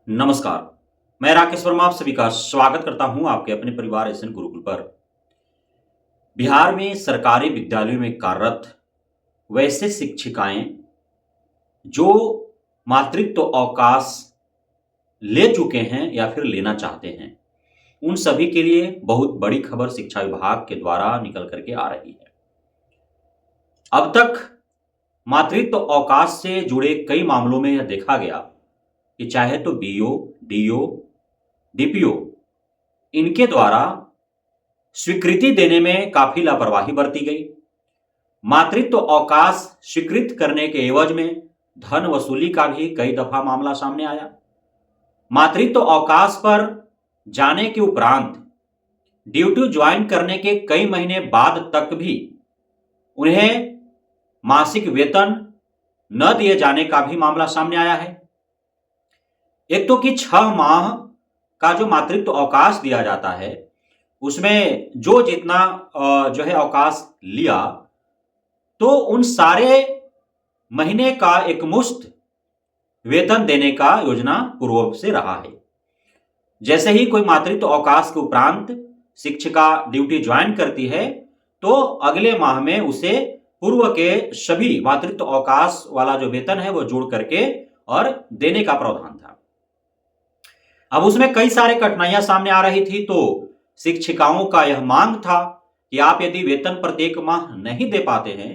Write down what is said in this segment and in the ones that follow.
नमस्कार। मैं राकेश वर्मा आप सभी का स्वागत करता हूं आपके अपने परिवार एसएन गुरुकुल पर। बिहार में सरकारी विद्यालयों में कार्यरत वैसे शिक्षिकाएं जो मातृत्व अवकाश ले चुके हैं या फिर लेना चाहते हैं, उन सभी के लिए बहुत बड़ी खबर शिक्षा विभाग के द्वारा निकल करके आ रही है। अब तक मातृत्व अवकाश से जुड़े कई मामलों में यह देखा गया कि चाहे तो बीओ, डीओ, डीपीओ इनके द्वारा स्वीकृति देने में काफी लापरवाही बरती गई। मातृत्व अवकाश स्वीकृत करने के एवज में धन वसूली का भी कई दफा मामला सामने आया। मातृत्व अवकाश पर जाने के उपरांत ड्यूटी ज्वाइन करने के कई महीने बाद तक भी उन्हें मासिक वेतन न दिए जाने का भी मामला सामने आया है। एक तो कि 6 माह का जो मातृत्व अवकाश दिया जाता है, उसमें जो जितना जो है अवकाश लिया, तो उन सारे महीने का एकमुश्त वेतन देने का योजना पूर्व से रहा है। जैसे ही कोई मातृत्व अवकाश के उपरांत शिक्षिका ड्यूटी ज्वाइन करती है, तो अगले माह में उसे पूर्व के सभी मातृत्व अवकाश वाला जो वेतन है वो जोड़ करके और देने का प्रावधान था। अब उसमें कई सारे कठिनाइयां सामने आ रही थी, तो शिक्षिकाओं का यह मांग था कि आप यदि वेतन प्रत्येक माह नहीं दे पाते हैं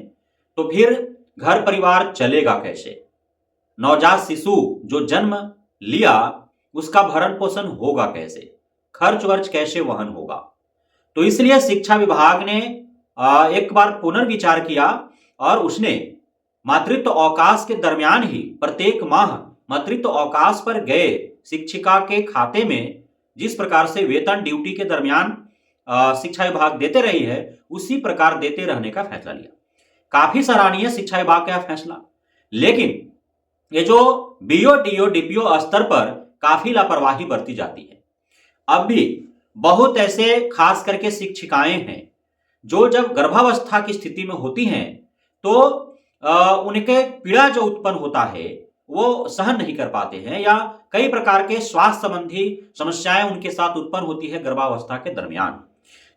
तो फिर घर परिवार चलेगा कैसे? नवजात शिशु जो जन्म लिया उसका भरण पोषण होगा कैसे? खर्च वर्च कैसे वहन होगा? तो इसलिए शिक्षा विभाग ने एक बार पुनर्विचार किया और उसने मातृत्व अवकाश के दरमियान ही प्रत्येक माह मातृत्व अवकाश पर गए शिक्षिका के खाते में जिस प्रकार से वेतन ड्यूटी के दरमियान शिक्षा विभाग देते रही है, उसी प्रकार देते रहने का फैसला लिया। काफी सराहनीय शिक्षा विभाग का फैसला, लेकिन ये जो बीओ, डीओ, डीपीओ स्तर पर काफी लापरवाही बरती जाती है। अब भी बहुत ऐसे खास करके शिक्षिकाएं हैं जो जब गर्भावस्था की स्थिति में होती हैं तो उनके पीड़ा जो उत्पन्न होता है वो सहन नहीं कर पाते हैं, या कई प्रकार के स्वास्थ्य संबंधी समस्याएं उनके साथ उत्पन्न होती है गर्भावस्था के दरमियान,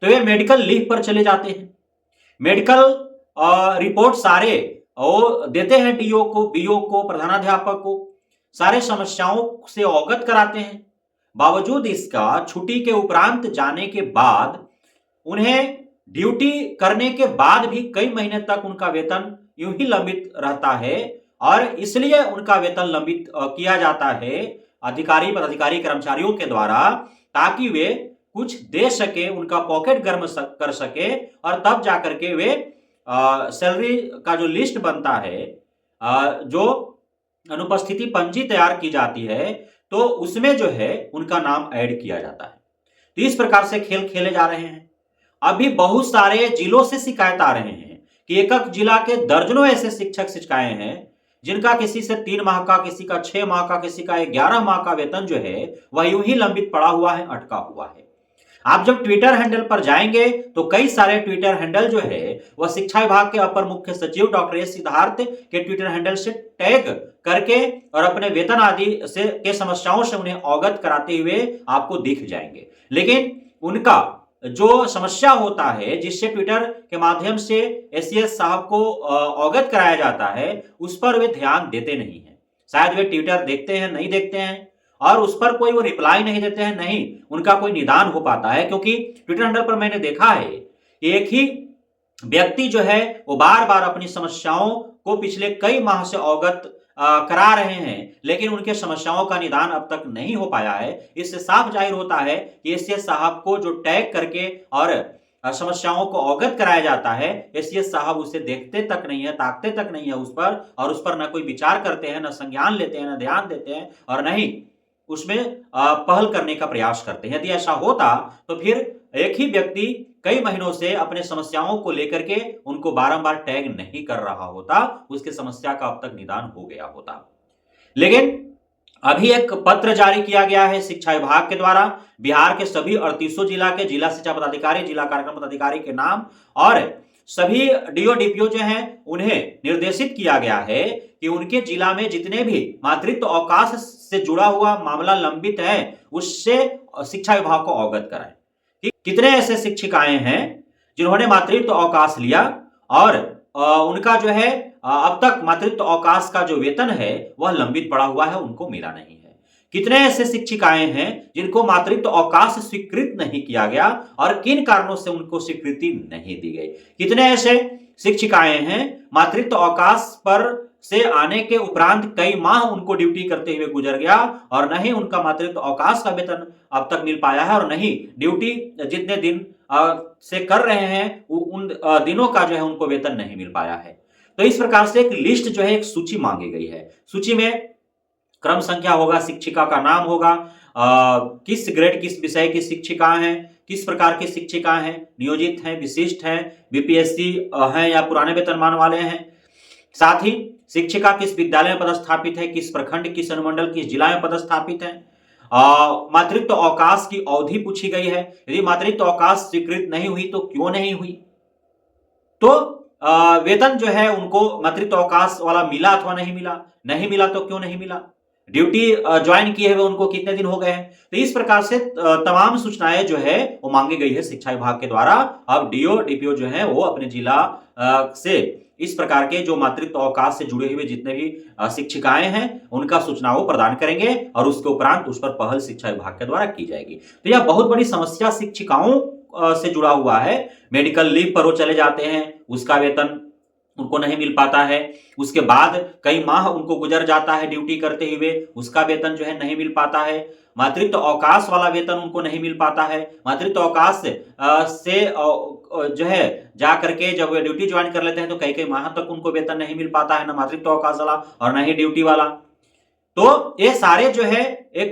तो वे मेडिकल लीव पर चले जाते हैं। मेडिकल रिपोर्ट सारे वो देते हैं डीओ को, बीओ को, प्रधानाध्यापक को, सारे समस्याओं से अवगत कराते हैं। बावजूद इसका छुट्टी के उपरांत जाने के बाद उन्हें ड्यूटी करने के बाद भी कई महीने तक उनका वेतन यूं ही लंबित रहता है, और इसलिए उनका वेतन लंबित किया जाता है अधिकारी, पदाधिकारी, कर्मचारियों के द्वारा, ताकि वे कुछ दे सके, उनका पॉकेट गर्म कर सके, और तब जाकर के वे सैलरी का जो लिस्ट बनता है, जो अनुपस्थिति पंजी तैयार की जाती है, तो उसमें जो है उनका नाम ऐड किया जाता है। तो इस प्रकार से खेल खेले जा रहे हैं। अभी बहुत सारे जिलों से शिकायत आ रहे हैं कि एक एक जिला के दर्जनों ऐसे शिक्षक शिक्षिकाएं हैं जिनका किसी से 3 माह का, किसी का 6 माह का, किसी का 11 माह का वेतन जो है वह यूं ही लंबित पड़ा हुआ है, अटका हुआ है। आप जब ट्विटर हैंडल पर जाएंगे तो कई सारे ट्विटर हैंडल जो है वह शिक्षा विभाग के अपर मुख्य सचिव डॉक्टर एस सिद्धार्थ के ट्विटर हैंडल से टैग करके और अपने वेतन आदि से के समस्याओं से उन्हें अवगत कराते हुए आपको दिख जाएंगे। लेकिन उनका जो समस्या होता है, जिससे ट्विटर के माध्यम से एसीएस साहब को अवगत कराया जाता है, उस पर वे ध्यान देते नहीं है। शायद वे ट्विटर देखते हैं, नहीं देखते हैं, और उस पर कोई वो रिप्लाई नहीं देते हैं, नहीं उनका कोई निदान हो पाता है। क्योंकि ट्विटर हैंडल पर मैंने देखा है एक ही व्यक्ति जो है वो बार बार अपनी समस्याओं को पिछले कई माह से अवगत करा रहे हैं, लेकिन उनके समस्याओं का निदान अब तक नहीं हो पाया है। इससे साफ जाहिर होता है कि एसीएस साहब को जो टैग करके और समस्याओं को अवगत कराया जाता है, एसीएस साहब उसे देखते तक नहीं है, ताकते तक नहीं है उस पर, और उस पर न कोई विचार करते हैं, न संज्ञान लेते हैं, न ध्यान देते हैं, और न ही उसमें पहल करने का प्रयास करते हैं। यदि ऐसा होता तो फिर एक ही व्यक्ति कई महीनों से अपने समस्याओं को लेकर के उनको बारंबार टैग नहीं कर रहा होता, उसकी समस्या का अब तक निदान हो गया होता। लेकिन अभी एक पत्र जारी किया गया है शिक्षा विभाग के द्वारा, बिहार के सभी 38 जिला के जिला शिक्षा पदाधिकारी, जिला कार्यक्रम पदाधिकारी के नाम और सभी डीओ डीपीओ जो हैं उन्हें निर्देशित किया गया है कि उनके जिला में जितने भी मातृत्व अवकाश से जुड़ा हुआ मामला लंबित है उससे शिक्षा विभाग को अवगत कराएं कि कितने ऐसे शिक्षिकाएं हैं जिन्होंने मातृत्व अवकाश लिया और उनका जो है अब तक मातृत्व अवकाश का जो वेतन है वह लंबित पड़ा हुआ है, उनको मिला नहीं है। कितने ऐसे शिक्षिकाएं हैं जिनको मातृत्व अवकाश स्वीकृत नहीं किया गया और किन कारणों से उनको स्वीकृति नहीं दी गई। कितने ऐसे शिक्षिकाएं हैं मातृत्व अवकाश पर से आने के उपरांत कई माह उनको ड्यूटी करते हुए गुजर गया और न ही उनका मातृत्व अवकाश का वेतन अब तक मिल पाया है और न ही ड्यूटी जितने दिन से कर रहे हैं उन दिनों का जो है उनको वेतन नहीं मिल पाया है। तो इस प्रकार से एक लिस्ट जो है, एक सूची मांगी गई है। सूची में क्रम संख्या होगा, शिक्षिका का नाम होगा, किस ग्रेड किस विषय की शिक्षिका हैं, किस प्रकार की शिक्षिका हैं, नियोजित हैं, विशिष्ट हैं, बीपीएससी हैं या पुराने वेतनमान वाले हैं। साथ ही शिक्षिका किस विद्यालय में पदस्थापित है, किस प्रखंड, किस अनुमंडल, किस जिला में पदस्थापित है। मातृत्व अवकाश की अवधि पूछी गई है। यदि मातृत्व अवकाश स्वीकृत नहीं हुई तो क्यों नहीं हुई। तो वेतन जो है उनको मातृत्व अवकाश वाला मिला अथवा नहीं मिला, नहीं मिला तो क्यों नहीं मिला, ड्यूटी ज्वाइन किए हुए उनको कितने दिन हो गए हैं। तो इस प्रकार से तमाम सूचनाएं जो है वो मांगी गई है शिक्षा विभाग के द्वारा। अब डीओ डीपीओ जो है वो अपने जिला से इस प्रकार के जो मातृत्व अवकाश से जुड़े हुए जितने भी शिक्षिकाएं हैं उनका सूचना वो प्रदान करेंगे और उसके उपरांत उस पर पहल शिक्षा विभाग के द्वारा की जाएगी। तो यह बहुत बड़ी समस्या शिक्षिकाओं से जुड़ा हुआ है। मेडिकल लीव पर वो चले जाते हैं, उसका वेतन उनको नहीं मिल पाता है। उसके बाद कई माह उनको गुजर जाता है ड्यूटी करते हुए, उसका वेतन जो है नहीं मिल पाता है। मातृत्व अवकाश वाला वेतन उनको नहीं मिल पाता है। मातृत्व अवकाश से जो है जा करके जब वे ड्यूटी ज्वाइन कर लेते हैं तो कई कई माह तक उनको वेतन नहीं मिल पाता है, ना मातृत्व अवकाश वाला और न ही ड्यूटी वाला। तो ये सारे जो है एक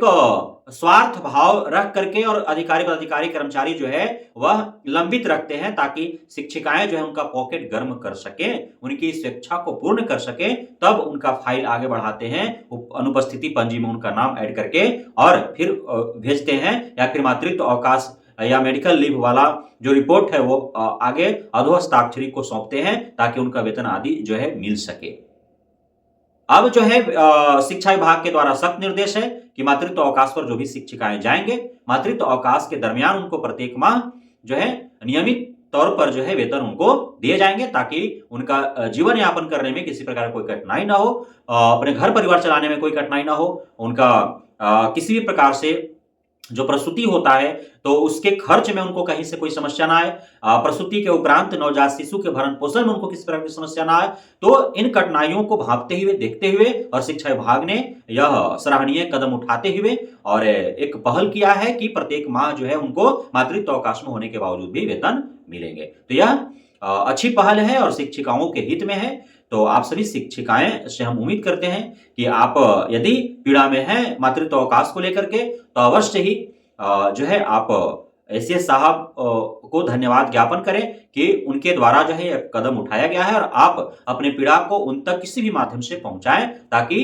स्वार्थ भाव रख करके और अधिकारी पदाधिकारी कर्मचारी जो है वह लंबित रखते हैं ताकि शिक्षिकाएं जो है उनका पॉकेट गर्म कर सके, उनकी स्वेच्छा को पूर्ण कर सके, तब उनका फाइल आगे बढ़ाते हैं, अनुपस्थिति पंजी में उनका नाम ऐड करके और फिर भेजते हैं या फिर मातृत्व अवकाश या मेडिकल लीव वाला जो रिपोर्ट है वो आगे अधोहस्ताक्षरी को सौंपते हैं ताकि उनका वेतन आदि जो है मिल सके। अब जो है शिक्षा विभाग के द्वारा सख्त निर्देश है कि मातृत्व अवकाश पर जो भी शिक्षिकाएं जाएंगे, मातृत्व अवकाश के दरमियान उनको प्रत्येक माह जो है नियमित तौर पर जो है वेतन उनको दिए जाएंगे ताकि उनका जीवन यापन करने में किसी प्रकार कोई कठिनाई ना हो, अपने घर परिवार चलाने में कोई कठिनाई ना हो, उनका किसी भी प्रकार से जो प्रसूति होता है तो उसके खर्च में उनको कहीं से कोई समस्या ना आए, प्रसूति के उपरांत नवजात शिशु के भरण पोषण में उनको किसी प्रकार की समस्या ना आए। तो इन कठिनाइयों को भांपते हुए, देखते हुए और शिक्षा विभाग ने यह सराहनीय कदम उठाते हुए और एक पहल किया है कि प्रत्येक माह जो है उनको मातृत्व अवकाश में होने के बावजूद भी वेतन मिलेंगे। तो यह अच्छी पहल है और शिक्षिकाओं के हित में है। तो आप सभी शिक्षिकाएं से हम उम्मीद करते हैं कि आप यदि पीड़ा में हैं मातृत्व अवकाश को लेकर के तो अवश्य ही जो है आप एसीएस साहब को धन्यवाद ज्ञापन करें कि उनके द्वारा जो है एक कदम उठाया गया है और आप अपने पीड़ा को उन तक किसी भी माध्यम से पहुंचाएं ताकि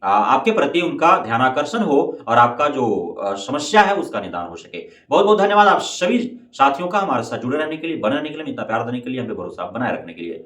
आपके प्रति उनका ध्यानाकर्षण हो और आपका जो समस्या है उसका निदान हो सके। बहुत बहुत धन्यवाद आप सभी साथियों का हमारे साथ जुड़े रहने के लिए, बने रहने के लिए, इतना प्यार देने के लिए, हम पे भरोसा बनाए रखने के लिए।